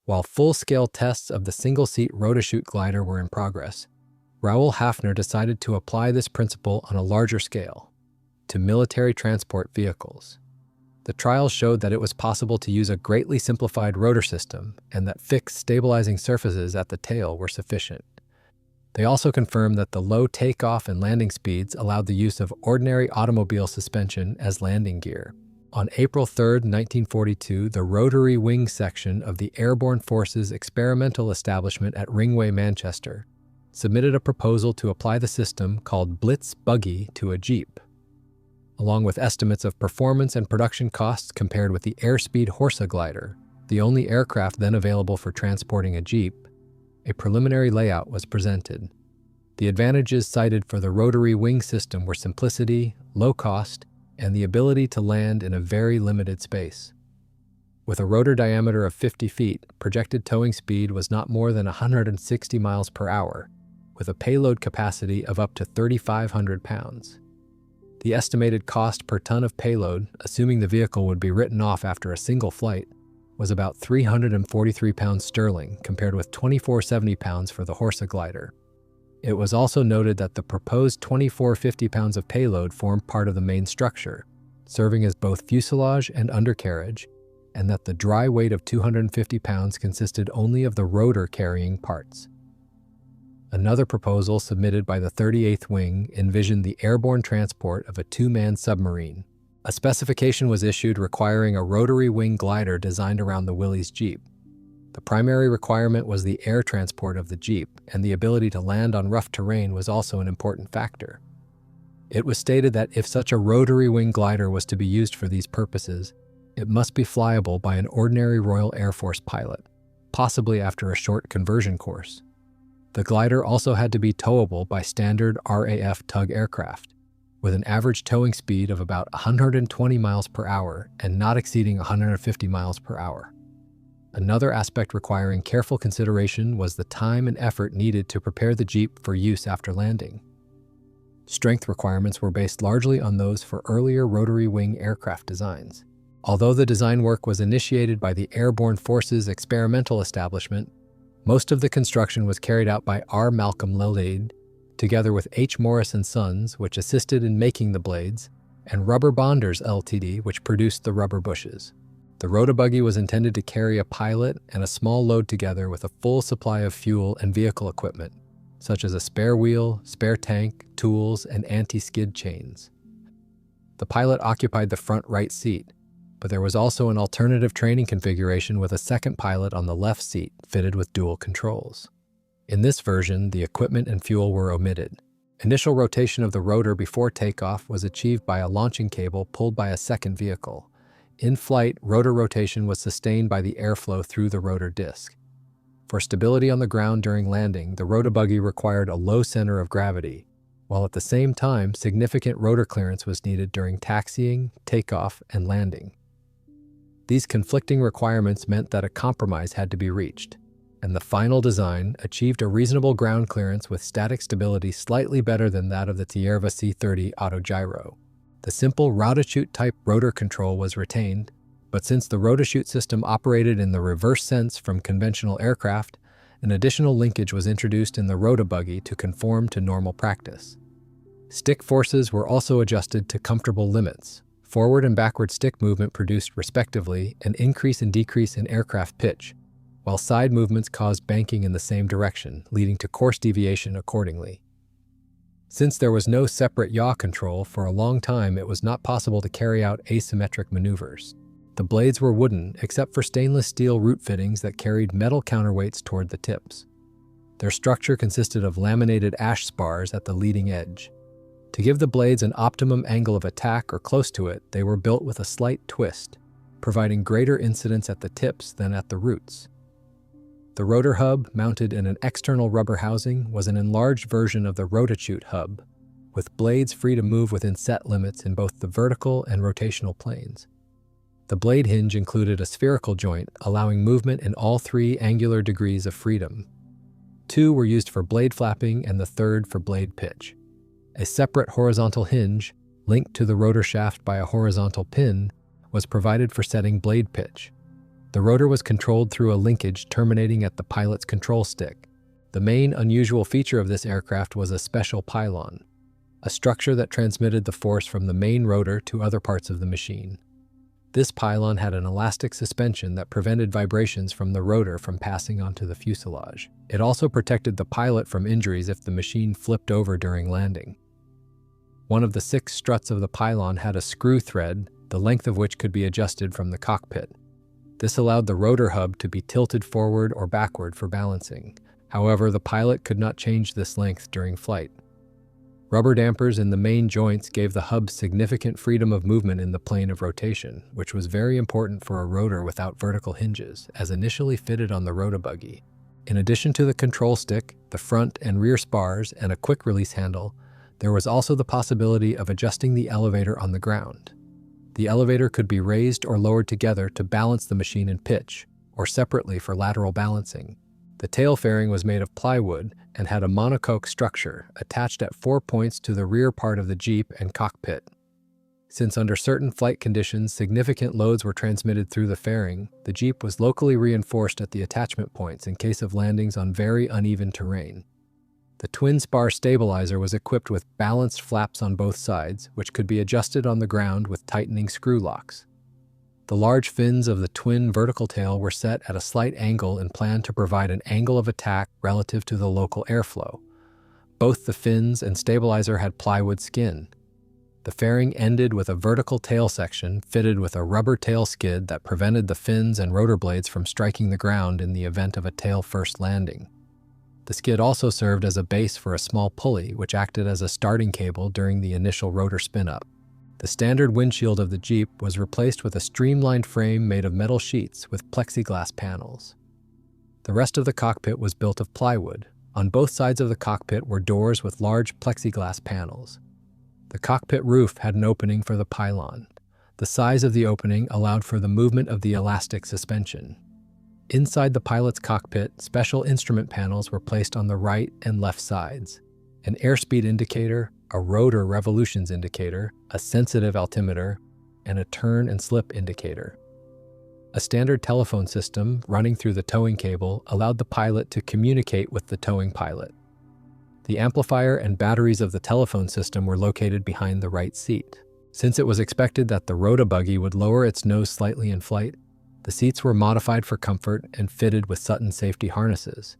While full-scale tests of the single-seat rotochute glider were in progress, Raoul Hafner decided to apply this principle on a larger scale, to military transport vehicles. The trials showed that it was possible to use a greatly simplified rotor system and that fixed stabilizing surfaces at the tail were sufficient. They also confirmed that the low takeoff and landing speeds allowed the use of ordinary automobile suspension as landing gear. On April 3, 1942, the rotary wing section of the Airborne Forces Experimental Establishment at Ringway, Manchester, submitted a proposal to apply the system called Blitz Buggy to a Jeep. Along with estimates of performance and production costs compared with the airspeed Horsa glider, the only aircraft then available for transporting a Jeep, a preliminary layout was presented. The advantages cited for the rotary wing system were simplicity, low cost, and the ability to land in a very limited space. With a rotor diameter of 50 feet, projected towing speed was not more than 160 miles per hour, with a payload capacity of up to 3,500 pounds. The estimated cost per ton of payload, assuming the vehicle would be written off after a single flight, was about 343 pounds sterling compared with 2,470 pounds for the Horsa glider. It was also noted that the proposed 2,450 pounds of payload formed part of the main structure, serving as both fuselage and undercarriage, and that the dry weight of 250 pounds consisted only of the rotor carrying parts. Another proposal submitted by the 38th Wing envisioned the airborne transport of a two-man submarine. A specification was issued requiring a rotary wing glider designed around the Willys Jeep. The primary requirement was the air transport of the Jeep, and the ability to land on rough terrain was also an important factor. It was stated that if such a rotary wing glider was to be used for these purposes, it must be flyable by an ordinary Royal Air Force pilot, possibly after a short conversion course. The glider also had to be towable by standard RAF tug aircraft, with an average towing speed of about 120 miles per hour and not exceeding 150 miles per hour. Another aspect requiring careful consideration was the time and effort needed to prepare the Jeep for use after landing. Strength requirements were based largely on those for earlier rotary wing aircraft designs. Although the design work was initiated by the Airborne Forces Experimental Establishment, most of the construction was carried out by R. Malcolm Lillade, together with H. Morris & Sons, which assisted in making the blades, and Rubber Bonders Ltd., which produced the rubber bushes. The Rotabuggy was intended to carry a pilot and a small load together with a full supply of fuel and vehicle equipment, such as a spare wheel, spare tank, tools, and anti-skid chains. The pilot occupied the front right seat, but there was also an alternative training configuration with a second pilot on the left seat fitted with dual controls. In this version, the equipment and fuel were omitted. Initial rotation of the rotor before takeoff was achieved by a launching cable pulled by a second vehicle. In flight, rotor rotation was sustained by the airflow through the rotor disc. For stability on the ground during landing, the Rotabuggy required a low center of gravity, while at the same time, significant rotor clearance was needed during taxiing, takeoff, and landing. These conflicting requirements meant that a compromise had to be reached, and the final design achieved a reasonable ground clearance with static stability slightly better than that of the Tierva C-30 autogyro. The simple rotochute-type rotor control was retained, but since the rotochute system operated in the reverse sense from conventional aircraft, an additional linkage was introduced in the Rotabuggy to conform to normal practice. Stick forces were also adjusted to comfortable limits. Forward and backward stick movement produced, respectively, an increase and decrease in aircraft pitch, while side movements caused banking in the same direction, leading to course deviation accordingly. Since there was no separate yaw control, for a long time it was not possible to carry out asymmetric maneuvers. The blades were wooden, except for stainless steel root fittings that carried metal counterweights toward the tips. Their structure consisted of laminated ash spars at the leading edge. To give the blades an optimum angle of attack or close to it, they were built with a slight twist, providing greater incidence at the tips than at the roots. The rotor hub, mounted in an external rubber housing, was an enlarged version of the rotochute hub, with blades free to move within set limits in both the vertical and rotational planes. The blade hinge included a spherical joint, allowing movement in all three angular degrees of freedom. Two were used for blade flapping and the third for blade pitch. A separate horizontal hinge, linked to the rotor shaft by a horizontal pin, was provided for setting blade pitch. The rotor was controlled through a linkage terminating at the pilot's control stick. The main unusual feature of this aircraft was a special pylon, a structure that transmitted the force from the main rotor to other parts of the machine. This pylon had an elastic suspension that prevented vibrations from the rotor from passing onto the fuselage. It also protected the pilot from injuries if the machine flipped over during landing. One of the 6 struts of the pylon had a screw thread, the length of which could be adjusted from the cockpit. This allowed the rotor hub to be tilted forward or backward for balancing. However, the pilot could not change this length during flight. Rubber dampers in the main joints gave the hub significant freedom of movement in the plane of rotation, which was very important for a rotor without vertical hinges, as initially fitted on the Rotabuggy. In addition to the control stick, the front and rear spars, and a quick-release handle, there was also the possibility of adjusting the elevator on the ground. The elevator could be raised or lowered together to balance the machine in pitch, or separately for lateral balancing. The tail fairing was made of plywood and had a monocoque structure attached at 4 points to the rear part of the Jeep and cockpit. Since under certain flight conditions significant loads were transmitted through the fairing, the Jeep was locally reinforced at the attachment points in case of landings on very uneven terrain. The twin-spar stabilizer was equipped with balanced flaps on both sides, which could be adjusted on the ground with tightening screw locks. The large fins of the twin vertical tail were set at a slight angle and planned to provide an angle of attack relative to the local airflow. Both the fins and stabilizer had plywood skin. The fairing ended with a vertical tail section fitted with a rubber tail skid that prevented the fins and rotor blades from striking the ground in the event of a tail-first landing. The skid also served as a base for a small pulley, which acted as a starting cable during the initial rotor spin-up. The standard windshield of the Jeep was replaced with a streamlined frame made of metal sheets with plexiglass panels. The rest of the cockpit was built of plywood. On both sides of the cockpit were doors with large plexiglass panels. The cockpit roof had an opening for the pylon. The size of the opening allowed for the movement of the elastic suspension. Inside the pilot's cockpit, special instrument panels were placed on the right and left sides. An airspeed indicator, a rotor revolutions indicator, a sensitive altimeter, and a turn and slip indicator. A standard telephone system running through the towing cable allowed the pilot to communicate with the towing pilot. The amplifier and batteries of the telephone system were located behind the right seat. Since it was expected that the Rotabuggy would lower its nose slightly in flight, the seats were modified for comfort and fitted with Sutton safety harnesses.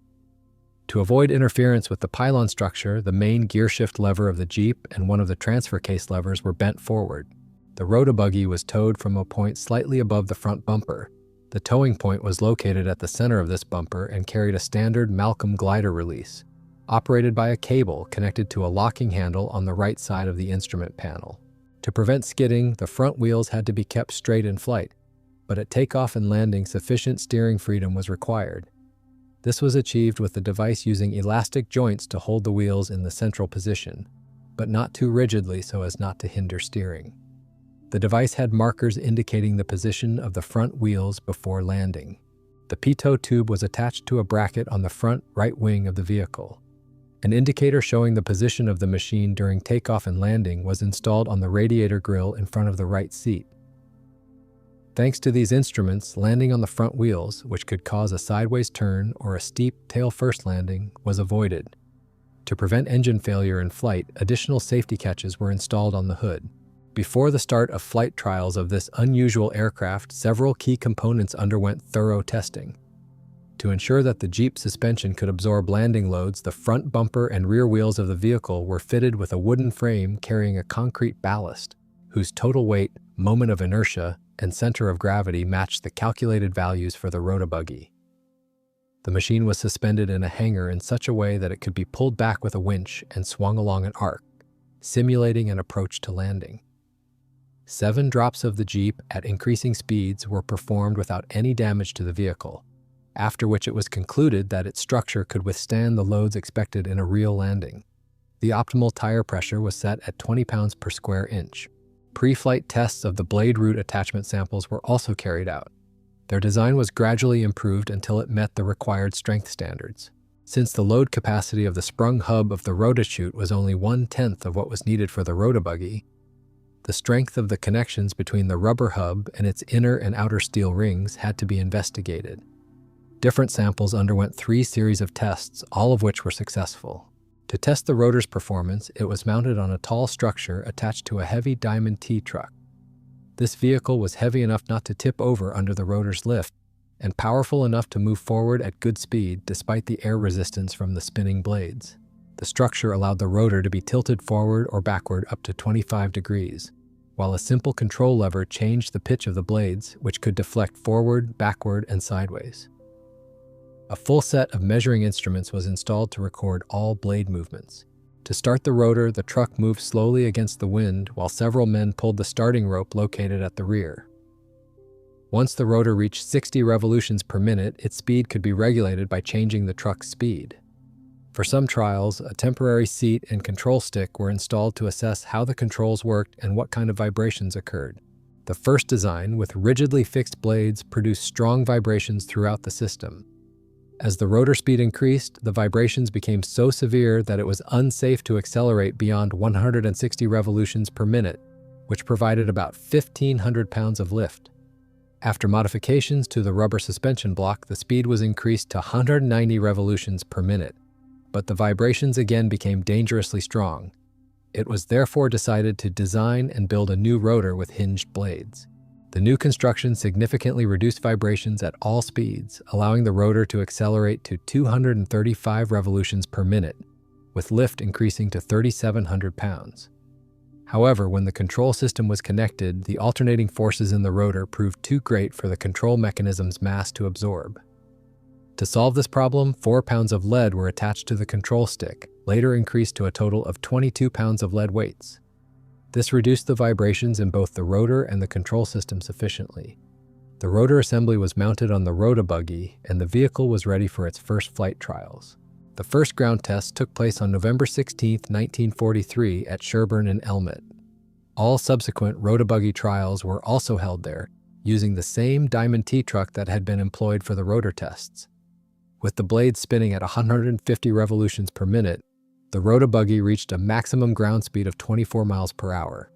To avoid interference with the pylon structure, the main gearshift lever of the Jeep and one of the transfer case levers were bent forward. The Rotabuggy was towed from a point slightly above the front bumper. The towing point was located at the center of this bumper and carried a standard Malcolm glider release, operated by a cable connected to a locking handle on the right side of the instrument panel. To prevent skidding, the front wheels had to be kept straight in flight, but at takeoff and landing sufficient steering freedom was required. This was achieved with the device using elastic joints to hold the wheels in the central position, but not too rigidly so as not to hinder steering. The device had markers indicating the position of the front wheels before landing. The pitot tube was attached to a bracket on the front right wing of the vehicle. An indicator showing the position of the machine during takeoff and landing was installed on the radiator grille in front of the right seat. Thanks to these instruments, landing on the front wheels, which could cause a sideways turn or a steep tail-first landing, was avoided. To prevent engine failure in flight, additional safety catches were installed on the hood. Before the start of flight trials of this unusual aircraft, several key components underwent thorough testing. To ensure that the Jeep suspension could absorb landing loads, the front bumper and rear wheels of the vehicle were fitted with a wooden frame carrying a concrete ballast, whose total weight, moment of inertia, and center of gravity matched the calculated values for the Rotabuggy. The machine was suspended in a hanger in such a way that it could be pulled back with a winch and swung along an arc, simulating an approach to landing. 7 drops of the Jeep at increasing speeds were performed without any damage to the vehicle, after which it was concluded that its structure could withstand the loads expected in a real landing. The optimal tire pressure was set at 20 pounds per square inch. Pre-flight tests of the blade root attachment samples were also carried out. Their design was gradually improved until it met the required strength standards. Since the load capacity of the sprung hub of the Rotachute was only 1/10 of what was needed for the Rotabuggy, The strength of the connections between the rubber hub and its inner and outer steel rings had to be investigated. Different samples underwent 3 series of tests, all of which were successful. To test the rotor's performance, it was mounted on a tall structure attached to a heavy diamond T truck. This vehicle was heavy enough not to tip over under the rotor's lift, and powerful enough to move forward at good speed despite the air resistance from the spinning blades. The structure allowed the rotor to be tilted forward or backward up to 25 degrees, while a simple control lever changed the pitch of the blades, which could deflect forward, backward, and sideways. A full set of measuring instruments was installed to record all blade movements. To start the rotor, the truck moved slowly against the wind while several men pulled the starting rope located at the rear. Once the rotor reached 60 revolutions per minute, its speed could be regulated by changing the truck's speed. For some trials, a temporary seat and control stick were installed to assess how the controls worked and what kind of vibrations occurred. The first design, with rigidly fixed blades, produced strong vibrations throughout the system. As the rotor speed increased, the vibrations became so severe that it was unsafe to accelerate beyond 160 revolutions per minute, which provided about 1,500 pounds of lift. After modifications to the rubber suspension block, the speed was increased to 190 revolutions per minute, but the vibrations again became dangerously strong. It was therefore decided to design and build a new rotor with hinged blades. The new construction significantly reduced vibrations at all speeds, allowing the rotor to accelerate to 235 revolutions per minute, with lift increasing to 3,700 pounds. However, when the control system was connected, the alternating forces in the rotor proved too great for the control mechanism's mass to absorb. To solve this problem, 4 pounds of lead were attached to the control stick, later increased to a total of 22 pounds of lead weights. This reduced the vibrations in both the rotor and the control system sufficiently. The rotor assembly was mounted on the Rotabuggy, and the vehicle was ready for its first flight trials. The first ground test took place on November 16, 1943 at Sherburne and Elmet. All subsequent Rotabuggy trials were also held there, using the same Diamond T truck that had been employed for the rotor tests. With the blades spinning at 150 revolutions per minute, the Rotabuggy reached a maximum ground speed of 24 miles per hour.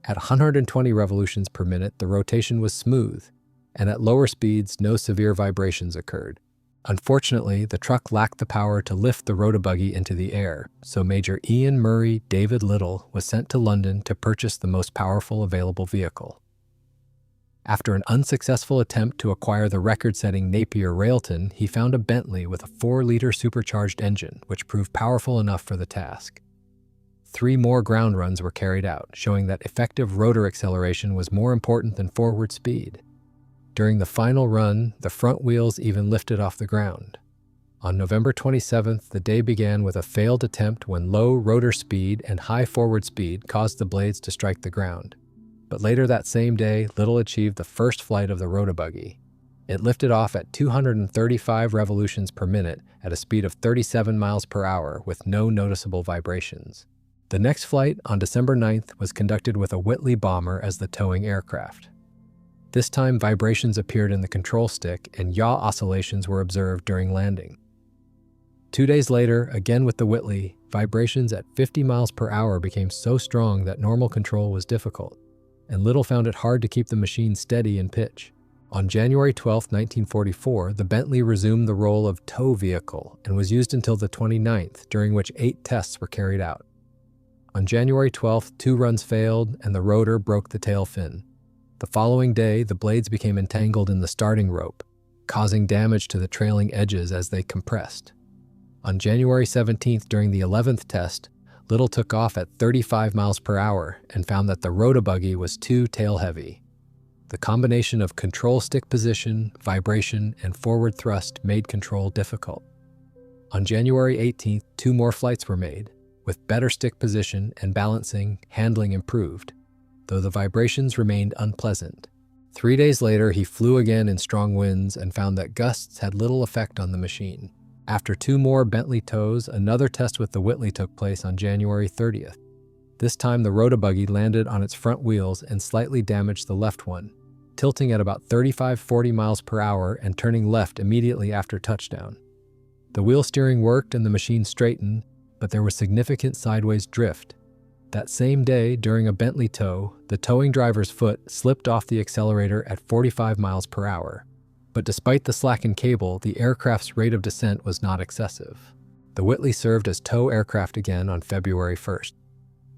At 120 revolutions per minute, the rotation was smooth, and at lower speeds, no severe vibrations occurred. Unfortunately, the truck lacked the power to lift the Rotabuggy into the air, so Major Ian Murray David Little was sent to London to purchase the most powerful available vehicle. After an unsuccessful attempt to acquire the record-setting Napier Railton, he found a Bentley with a 4-liter supercharged engine, which proved powerful enough for the task. 3 more ground runs were carried out, showing that effective rotor acceleration was more important than forward speed. During the final run, the front wheels even lifted off the ground. On November 27th, the day began with a failed attempt when low rotor speed and high forward speed caused the blades to strike the ground. But later that same day, Little achieved the first flight of the Rotabuggy. It lifted off at 235 revolutions per minute at a speed of 37 miles per hour with no noticeable vibrations. The next flight, on December 9th, was conducted with a Whitley bomber as the towing aircraft. This time, vibrations appeared in the control stick and yaw oscillations were observed during landing. 2 days later, again with the Whitley, vibrations at 50 miles per hour became so strong that normal control was difficult, and Little found it hard to keep the machine steady in pitch. On January 12, 1944, the Bentley resumed the role of tow vehicle and was used until the 29th, during which 8 tests were carried out. On January 12th, 2 runs failed and the rotor broke the tail fin. The following day, the blades became entangled in the starting rope, causing damage to the trailing edges as they compressed. On January 17th, during the 11th test, Little took off at 35 miles per hour and found that the Rotabuggy was too tail-heavy. The combination of control stick position, vibration, and forward thrust made control difficult. On January 18th, 2 more flights were made. With better stick position and balancing, handling improved, though the vibrations remained unpleasant. 3 days later, he flew again in strong winds and found that gusts had little effect on the machine. After 2 more Bentley tows, another test with the Whitley took place on January 30th. This time, the Rotabuggy landed on its front wheels and slightly damaged the left one, tilting at about 35-40 miles per hour and turning left immediately after touchdown. The wheel steering worked and the machine straightened, but there was significant sideways drift. That same day, during a Bentley tow, the towing driver's foot slipped off the accelerator at 45 miles per hour. But despite the slackened cable, the aircraft's rate of descent was not excessive. The Whitley served as tow aircraft again on February 1st.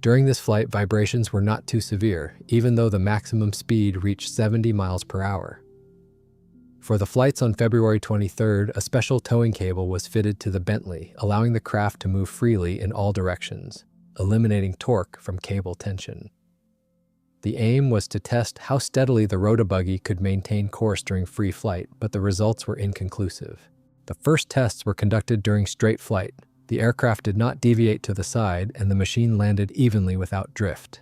During this flight, vibrations were not too severe, even though the maximum speed reached 70 miles per hour. For the flights on February 23rd, a special towing cable was fitted to the Bentley, allowing the craft to move freely in all directions, eliminating torque from cable tension. The aim was to test how steadily the Rotabuggy could maintain course during free flight, but the results were inconclusive. The first tests were conducted during straight flight. The aircraft did not deviate to the side, and the machine landed evenly without drift.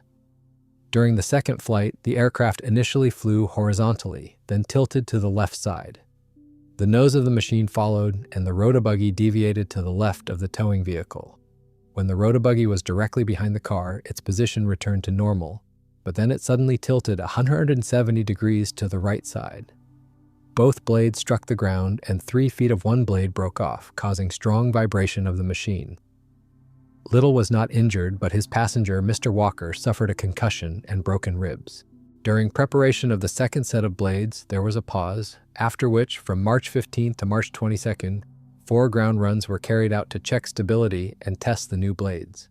During the second flight, the aircraft initially flew horizontally, then tilted to the left side. The nose of the machine followed, and the Rotabuggy deviated to the left of the towing vehicle. When the Rotabuggy was directly behind the car, its position returned to normal, but then it suddenly tilted 170 degrees to the right side. Both blades struck the ground, and 3 feet of one blade broke off, causing strong vibration of the machine. Little was not injured, but his passenger, Mr. Walker, suffered a concussion and broken ribs. During preparation of the second set of blades, there was a pause, after which, from March 15th to March 22nd, 4 ground runs were carried out to check stability and test the new blades.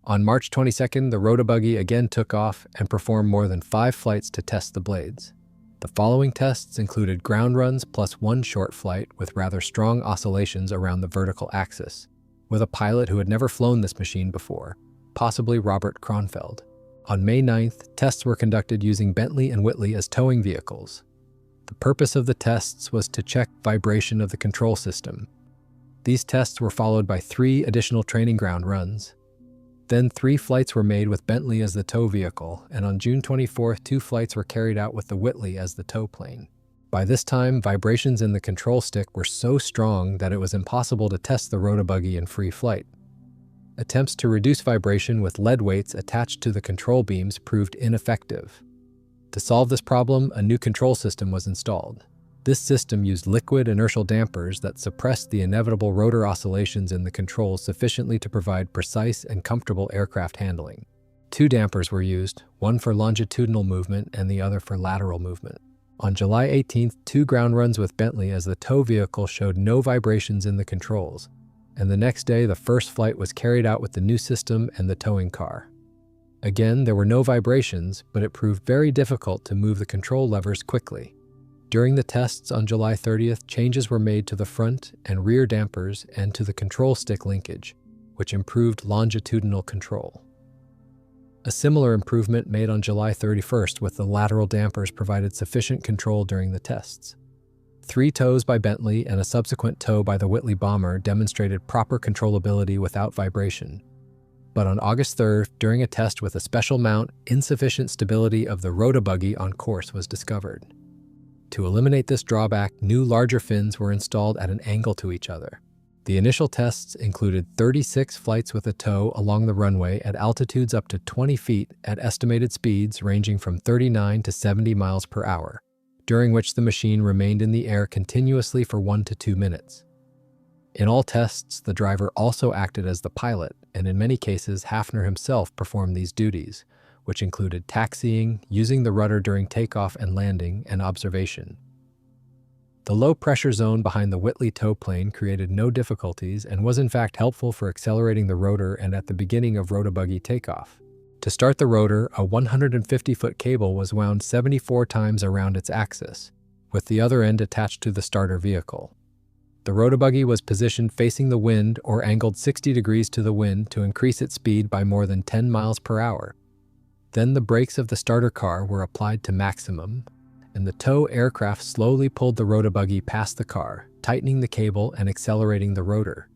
On March 22nd, the Rotabuggy again took off and performed more than 5 flights to test the blades. The following tests included ground runs plus 1 short flight with rather strong oscillations around the vertical axis, with a pilot who had never flown this machine before, possibly Robert Kronfeld. On May 9th, tests were conducted using Bentley and Whitley as towing vehicles. The purpose of the tests was to check vibration of the control system. These tests were followed by 3 additional training ground runs. Then 3 flights were made with Bentley as the tow vehicle, and on June 24th, 2 flights were carried out with the Whitley as the tow plane. By this time, vibrations in the control stick were so strong that it was impossible to test the Rotabuggy in free flight. Attempts to reduce vibration with lead weights attached to the control beams proved ineffective. To solve this problem, a new control system was installed. This system used liquid inertial dampers that suppressed the inevitable rotor oscillations in the controls sufficiently to provide precise and comfortable aircraft handling. 2 dampers were used, one for longitudinal movement and the other for lateral movement. On July 18th, 2 ground runs with Bentley as the tow vehicle showed no vibrations in the controls, and the next day the first flight was carried out with the new system and the towing car. Again, there were no vibrations, but it proved very difficult to move the control levers quickly. During the tests on July 30th, changes were made to the front and rear dampers and to the control stick linkage, which improved longitudinal control. A similar improvement made on July 31st with the lateral dampers provided sufficient control during the tests. 3 tows by Bentley and a subsequent tow by the Whitley bomber demonstrated proper controllability without vibration. But on August 3rd, during a test with a special mount, insufficient stability of the Rotabuggy on course was discovered. To eliminate this drawback, new larger fins were installed at an angle to each other. The initial tests included 36 flights with a tow along the runway at altitudes up to 20 feet at estimated speeds ranging from 39 to 70 miles per hour, during which the machine remained in the air continuously for 1 to 2 minutes. In all tests, the driver also acted as the pilot, and in many cases, Hafner himself performed these duties, which included taxiing, using the rudder during takeoff and landing, and observation. The low-pressure zone behind the Whitley tow plane created no difficulties and was in fact helpful for accelerating the rotor and at the beginning of Rotabuggy takeoff. To start the rotor, a 150-foot cable was wound 74 times around its axis, with the other end attached to the starter vehicle. The Rotabuggy was positioned facing the wind or angled 60 degrees to the wind to increase its speed by more than 10 miles per hour. Then the brakes of the starter car were applied to maximum, and the tow aircraft slowly pulled the Rotabuggy past the car, tightening the cable and accelerating the rotor.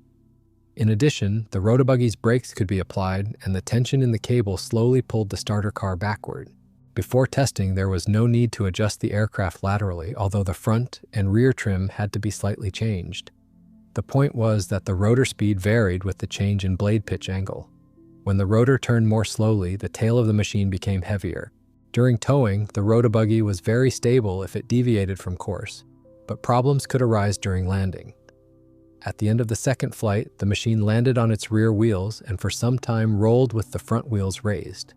In addition, the Rotabuggy's brakes could be applied, and the tension in the cable slowly pulled the starter car backward. Before testing, there was no need to adjust the aircraft laterally, although the front and rear trim had to be slightly changed. The point was that the rotor speed varied with the change in blade pitch angle. When the rotor turned more slowly, the tail of the machine became heavier. During towing, the Rotabuggy was very stable if it deviated from course, but problems could arise during landing. At the end of the second flight, the machine landed on its rear wheels and for some time rolled with the front wheels raised.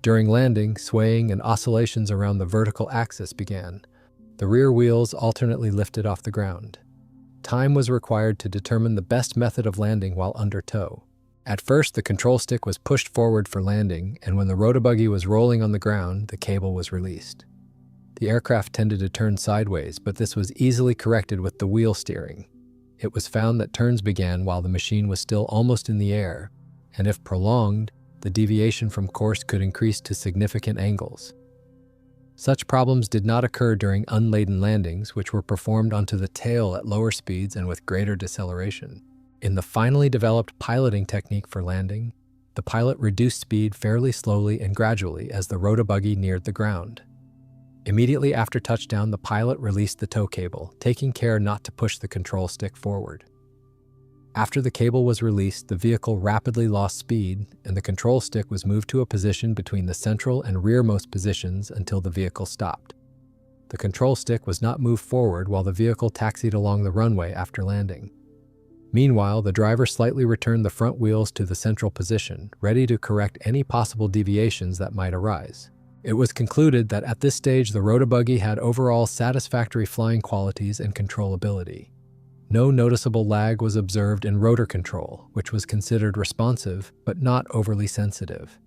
During landing, swaying and oscillations around the vertical axis began. The rear wheels alternately lifted off the ground. Time was required to determine the best method of landing while under tow. At first, the control stick was pushed forward for landing, and when the rotabuggy was rolling on the ground, the cable was released. The aircraft tended to turn sideways, but this was easily corrected with the wheel steering. It was found that turns began while the machine was still almost in the air, and if prolonged, the deviation from course could increase to significant angles. Such problems did not occur during unladen landings, which were performed onto the tail at lower speeds and with greater deceleration. In the finally developed piloting technique for landing, the pilot reduced speed fairly slowly and gradually as the rotabuggy neared the ground. Immediately after touchdown, the pilot released the tow cable, taking care not to push the control stick forward. After the cable was released, the vehicle rapidly lost speed, and the control stick was moved to a position between the central and rearmost positions until the vehicle stopped. The control stick was not moved forward while the vehicle taxied along the runway after landing. Meanwhile, the driver slightly returned the front wheels to the central position, ready to correct any possible deviations that might arise. It was concluded that at this stage the rotabuggy had overall satisfactory flying qualities and controllability. No noticeable lag was observed in rotor control, which was considered responsive but not overly sensitive.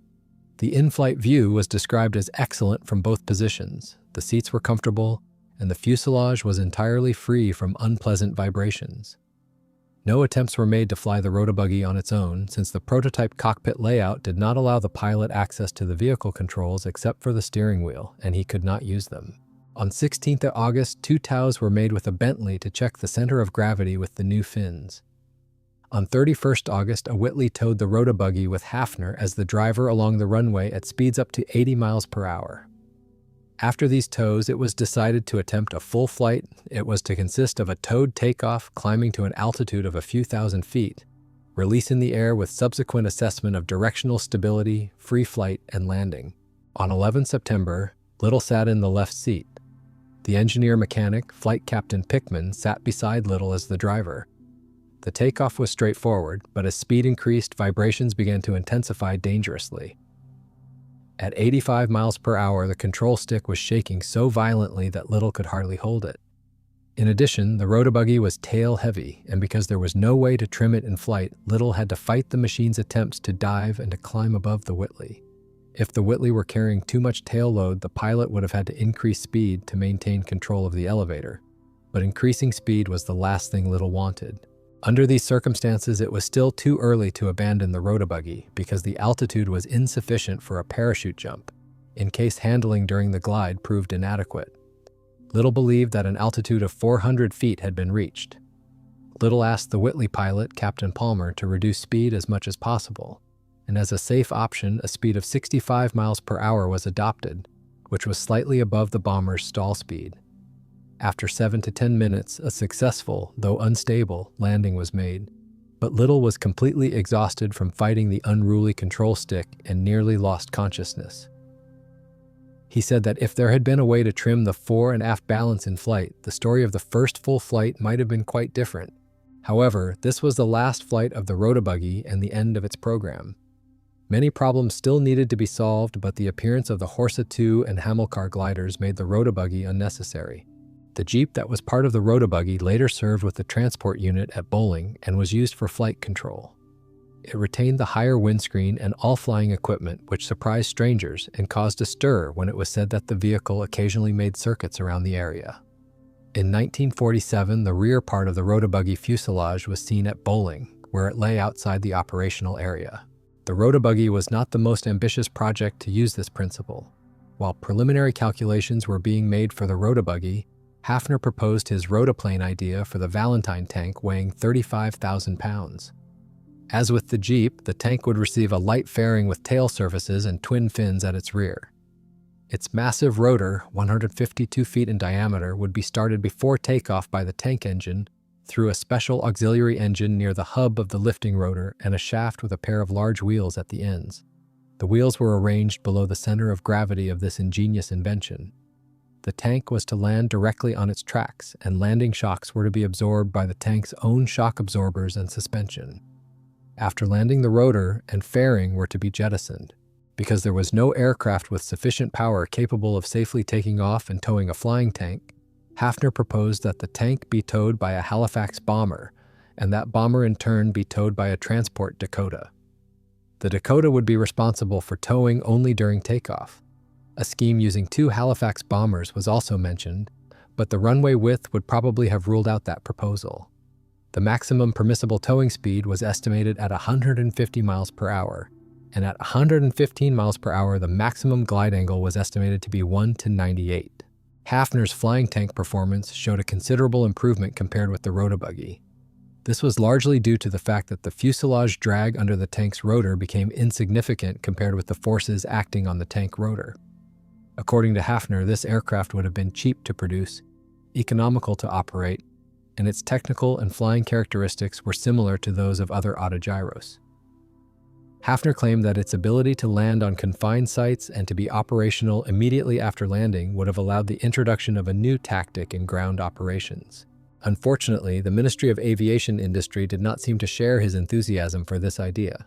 The in-flight view was described as excellent from both positions. The seats were comfortable, and the fuselage was entirely free from unpleasant vibrations. No attempts were made to fly the rotabuggy on its own, since the prototype cockpit layout did not allow the pilot access to the vehicle controls except for the steering wheel, and he could not use them. On 16th of August, 2 tows were made with a Bentley to check the center of gravity with the new fins. On 31st August, a Whitley towed the rotabuggy with Hafner as the driver along the runway at speeds up to 80 miles per hour. After these tows, it was decided to attempt a full flight. It was to consist of a towed takeoff, climbing to an altitude of a few thousand feet, release in the air with subsequent assessment of directional stability, free flight, and landing. On 11 September, Little sat in the left seat. The engineer-mechanic, Flight Captain Pickman, sat beside Little as the driver. The takeoff was straightforward, but as speed increased, vibrations began to intensify dangerously. At 85 miles per hour, the control stick was shaking so violently that Little could hardly hold it. In addition, the rotabuggy was tail-heavy, and because there was no way to trim it in flight, Little had to fight the machine's attempts to dive and to climb above the Whitley. If the Whitley were carrying too much tail load, the pilot would have had to increase speed to maintain control of the elevator. But increasing speed was the last thing Little wanted. Under these circumstances, it was still too early to abandon the rotabuggy because the altitude was insufficient for a parachute jump, in case handling during the glide proved inadequate. Little believed that an altitude of 400 feet had been reached. Little asked the Whitley pilot, Captain Palmer, to reduce speed as much as possible, and as a safe option, a speed of 65 miles per hour was adopted, which was slightly above the bomber's stall speed. After 7 to 10 minutes, a successful, though unstable, landing was made, but Little was completely exhausted from fighting the unruly control stick and nearly lost consciousness. He said that if there had been a way to trim the fore and aft balance in flight, the story of the first full flight might have been quite different. However, this was the last flight of the rotabuggy and the end of its program. Many problems still needed to be solved, but the appearance of the Horsa II and Hamilcar gliders made the rotabuggy unnecessary. The Jeep that was part of the rotabuggy later served with the transport unit at Bowling and was used for flight control. It retained the higher windscreen and all flying equipment, which surprised strangers and caused a stir when it was said that the vehicle occasionally made circuits around the area. In 1947, the rear part of the rotabuggy fuselage was seen at Bowling, where it lay outside the operational area. The rotabuggy was not the most ambitious project to use this principle. While preliminary calculations were being made for the rotabuggy, Hafner proposed his rotaplane idea for the Valentine tank weighing 35,000 pounds. As with the Jeep, the tank would receive a light fairing with tail surfaces and twin fins at its rear. Its massive rotor, 152 feet in diameter, would be started before takeoff by the tank engine through a special auxiliary engine near the hub of the lifting rotor and a shaft with a pair of large wheels at the ends. The wheels were arranged below the center of gravity of this ingenious invention. The tank was to land directly on its tracks, and landing shocks were to be absorbed by the tank's own shock absorbers and suspension. After landing, the rotor and fairing were to be jettisoned. Because there was no aircraft with sufficient power capable of safely taking off and towing a flying tank, Hafner proposed that the tank be towed by a Halifax bomber, and that bomber in turn be towed by a transport Dakota. The Dakota would be responsible for towing only during takeoff. A scheme using 2 Halifax bombers was also mentioned, but the runway width would probably have ruled out that proposal. The maximum permissible towing speed was estimated at 150 miles per hour, and at 115 miles per hour, the maximum glide angle was estimated to be 1:98. Hafner's flying tank performance showed a considerable improvement compared with the Rotabuggy. This was largely due to the fact that the fuselage drag under the tank's rotor became insignificant compared with the forces acting on the tank rotor. According to Hafner, this aircraft would have been cheap to produce, economical to operate, and its technical and flying characteristics were similar to those of other autogyros. Hafner claimed that its ability to land on confined sites and to be operational immediately after landing would have allowed the introduction of a new tactic in ground operations. Unfortunately, the Ministry of Aviation Industry did not seem to share his enthusiasm for this idea.